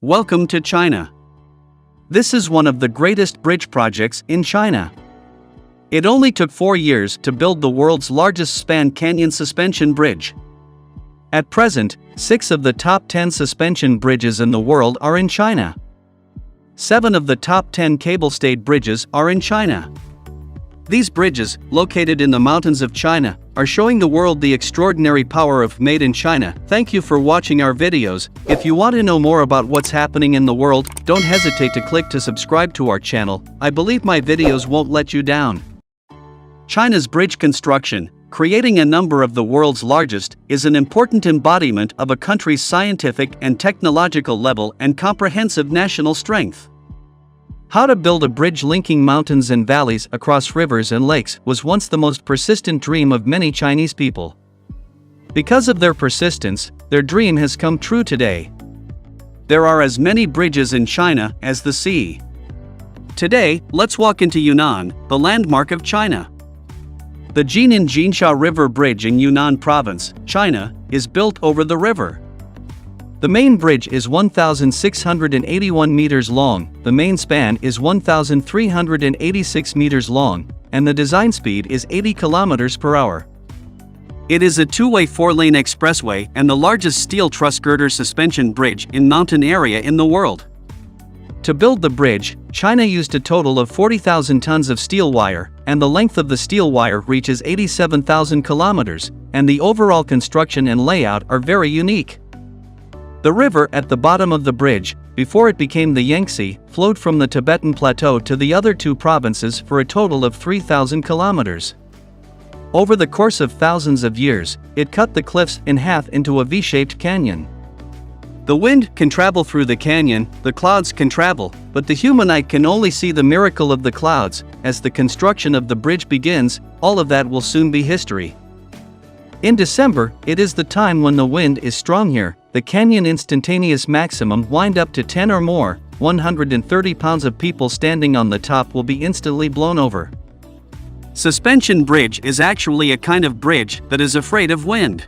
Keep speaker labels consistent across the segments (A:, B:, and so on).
A: Welcome to China. This is one of the greatest bridge projects in China. It only took 4 years to build the world's largest span canyon suspension bridge. At present, 6 of the top 10 suspension bridges in the world are in China. 7 of the top 10 cable-stayed bridges are in China. These bridges, located in the mountains of China, are showing the world the extraordinary power of Made in China. Thank you for watching our videos. If you want to know more about what's happening in the world, don't hesitate to click to subscribe to our channel. I believe my videos won't let you down. China's bridge construction, creating a number of the world's largest, is an important embodiment of a country's scientific and technological level and comprehensive national strength. How to build a bridge linking mountains and valleys across rivers and lakes was once the most persistent dream of many Chinese people. Because of their persistence, their dream has come true today. There are as many bridges in China as the sea. Today, let's walk into Yunnan, the landmark of China. The Jinan-Jinsha River Bridge in Yunnan Province, China, is built over the river. The main bridge is 1,681 meters long, the main span is 1,386 meters long, and the design speed is 80 kilometers per hour. It is a two-way 4-lane expressway and the largest steel truss girder suspension bridge in mountain area in the world. To build the bridge, China used a total of 40,000 tons of steel wire, and the length of the steel wire reaches 87,000 kilometers, and the overall construction and layout are very unique. The river at the bottom of the bridge, before it became the Yangtze, flowed from the Tibetan Plateau to the other 2 provinces for a total of 3,000 kilometers. Over the course of thousands of years, it cut the cliffs in half into a V-shaped canyon. The wind can travel through the canyon, the clouds can travel, but the human eye can only see the miracle of the clouds. As the construction of the bridge begins, all of that will soon be history. In December, it is the time when the wind is strong here. The canyon instantaneous maximum wind up to 10 or more, 130 pounds of people standing on the top will be instantly blown over. Suspension bridge is actually a kind of bridge that is afraid of wind.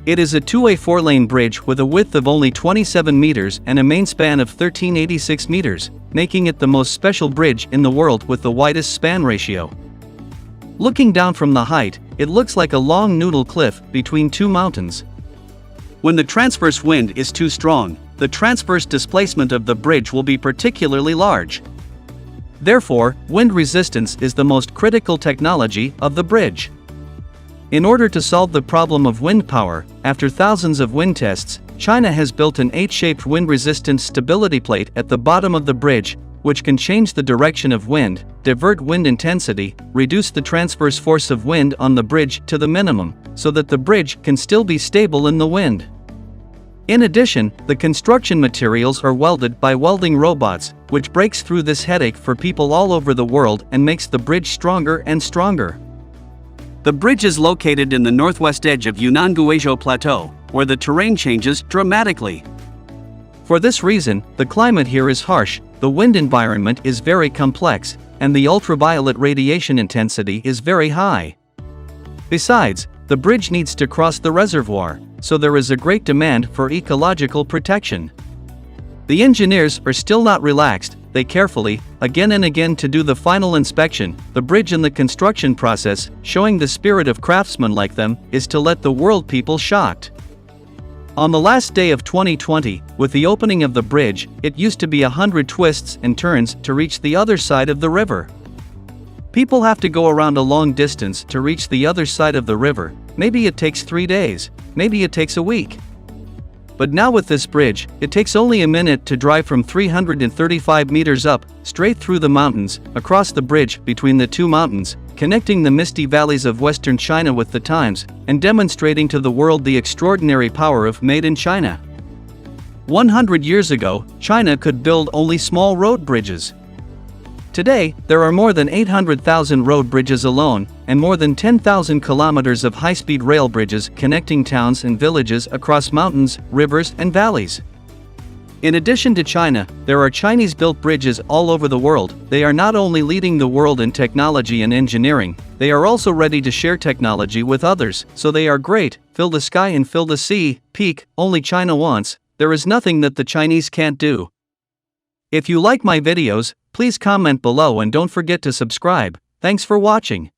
A: It is a two-way 4-lane bridge with a width of only 27 meters and a main span of 1386 meters, making it the most special bridge in the world with the widest span ratio. Looking down from the height, it looks like a long noodle cliff between 2 mountains. When the transverse wind is too strong, the transverse displacement of the bridge will be particularly large. Therefore, wind resistance is the most critical technology of the bridge. In order to solve the problem of wind power, after thousands of wind tests, China has built an 8-shaped wind-resistant stability plate at the bottom of the bridge, which can change the direction of wind, divert wind intensity, reduce the transverse force of wind on the bridge to the minimum, so that the bridge can still be stable in the wind. In addition, the construction materials are welded by welding robots, which breaks through this headache for people all over the world and makes the bridge stronger and stronger. The bridge is located in the northwest edge of Yunnan Guizhou Plateau, where the terrain changes dramatically. For this reason, the climate here is harsh, the wind environment is very complex, and the ultraviolet radiation intensity is very high. Besides, the bridge needs to cross the reservoir, so there is a great demand for ecological protection. The engineers are still not relaxed, they carefully, again and again to do the final inspection. The bridge in the construction process, showing the spirit of craftsmen like them, is to let the world people shocked. On the last day of 2020, with the opening of the bridge, it used to be 100 twists and turns to reach the other side of the river. People have to go around a long distance to reach the other side of the river. Maybe it takes 3 days, maybe it takes a week. But now with this bridge, it takes only a minute to drive from 335 meters up, straight through the mountains, across the bridge between the 2 mountains, connecting the misty valleys of western China with the times, and demonstrating to the world the extraordinary power of Made in China. 100 years ago, China could build only small road bridges. Today, there are more than 800,000 road bridges alone, and more than 10,000 kilometers of high-speed rail bridges connecting towns and villages across mountains, rivers, and valleys. In addition to China, there are Chinese-built bridges all over the world. They are not only leading the world in technology and engineering, they are also ready to share technology with others, so they are great. Fill the sky and fill the sea, peak, only China wants. there is nothing that the Chinese can't do. If you like my videos, please comment below and don't forget to subscribe. Thanks for watching.